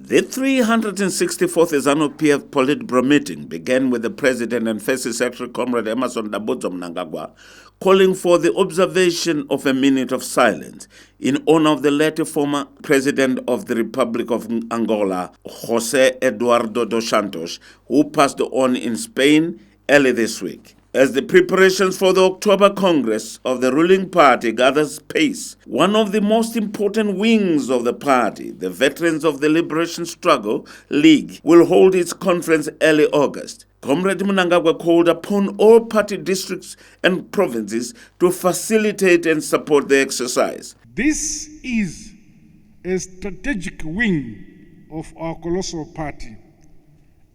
The 364th ZANU PF Politburo meeting began with the President and First Secretary Cde Emmerson Mnangagwa calling for the observation of a minute of silence in honor of the late former President of the Republic of Angola, José Eduardo dos Santos, who passed on in Spain early this week. As the preparations for the October Congress of the ruling party gathers pace, one of the most important wings of the party, the Veterans of the Liberation Struggle League, will hold its conference early August. Cde Mnangagwa called upon all party districts and provinces to facilitate and support the exercise. This is a strategic wing of our colossal party,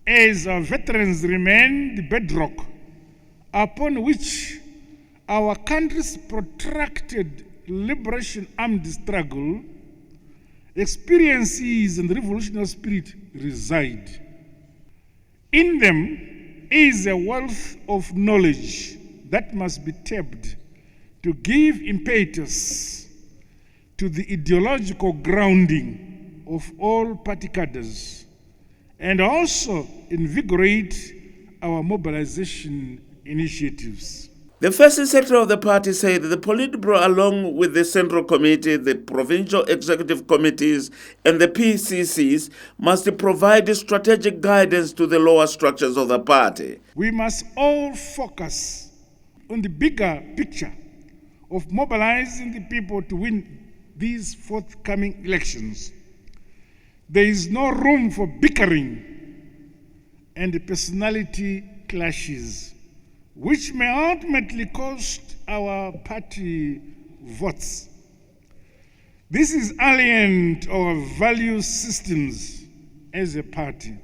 as our veterans remain the bedrock upon which our country's protracted liberation armed struggle, experiences, and revolutionary spirit reside. In them is a wealth of knowledge that must be tapped to give impetus to the ideological grounding of all party cadres and also invigorate our mobilization initiatives. The first secretary of the party said the Politburo, along with the Central Committee, the Provincial Executive Committees, and the PCCs, must provide strategic guidance to the lower structures of the party. We must all focus on the bigger picture of mobilizing the people to win these forthcoming elections. There is no room for bickering and personality clashes, which may ultimately cost our party votes. This is alien to our value systems as a party.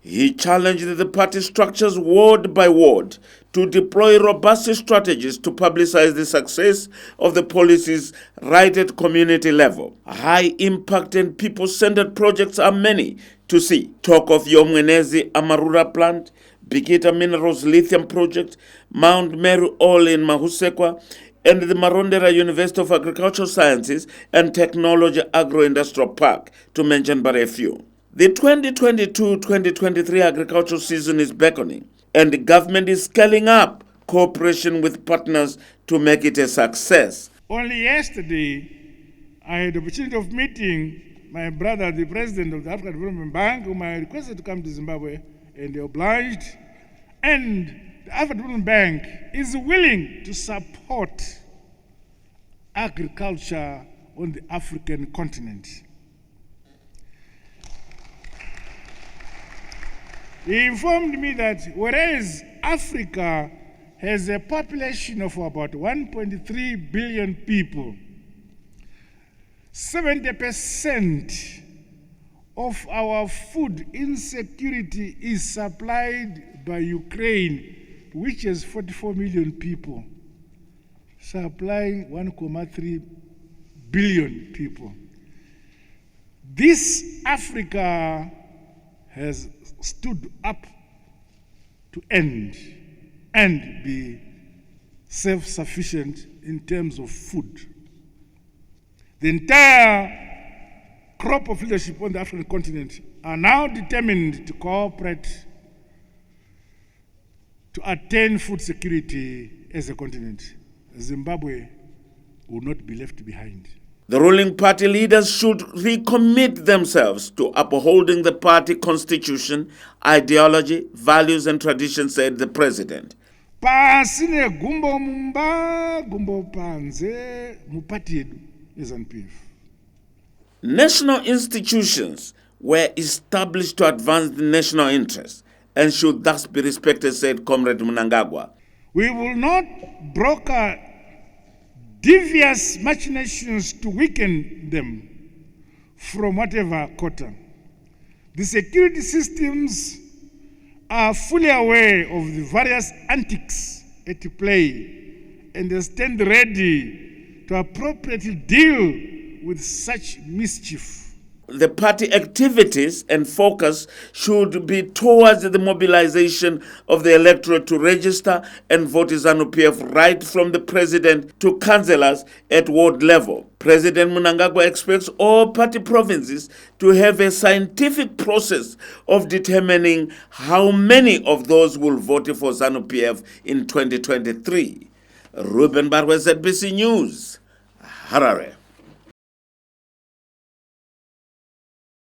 He challenged the party structures ward by ward to deploy robust strategies to publicize the success of the policies right at community level. High impact and people-centered projects are many to see. Talk of Yomwenezi Amarura plant, Bikita Minerals Lithium Project, Mount Meru Oil in Mahusekwa, and the Marondera University of Agricultural Sciences and Technology Agro-Industrial Park, to mention but a few. The 2022-2023 agricultural season is beckoning, and the government is scaling up cooperation with partners to make it a success. Only yesterday, I had the opportunity of meeting my brother, the president of the African Development Bank, whom I requested to come to Zimbabwe, and they obliged. And the African Development Bank is willing to support agriculture on the African continent. He informed me that whereas Africa has a population of about 1.3 billion people, 70% of our food insecurity is supplied by Ukraine, which has 44 million people, supplying 1.3 billion people. This Africa has stood up to end and be self-sufficient in terms of food. The entire crop of leadership on the African continent are now determined to cooperate to attain food security as a continent. Zimbabwe will not be left behind. The ruling party leaders should recommit themselves to upholding the party constitution, ideology, values, and traditions, said the president. Pasine gumbo mumba, gumbo panze, mupati yedu is ZANU-PF. National institutions were established to advance the national interest and should thus be respected, said Cde Mnangagwa. We will not broker devious machinations to weaken them from whatever quarter. The security systems are fully aware of the various antics at play and they stand ready to appropriately deal with such mischief. the party activities and focus should be towards the mobilization of the electorate to register and vote ZANU-PF, right from the president to councillors at ward level. President Mnangagwa expects all party provinces to have a scientific process of determining how many of those will vote for ZANU-PF in 2023. Ruben Barwe, ZBC News, Harare.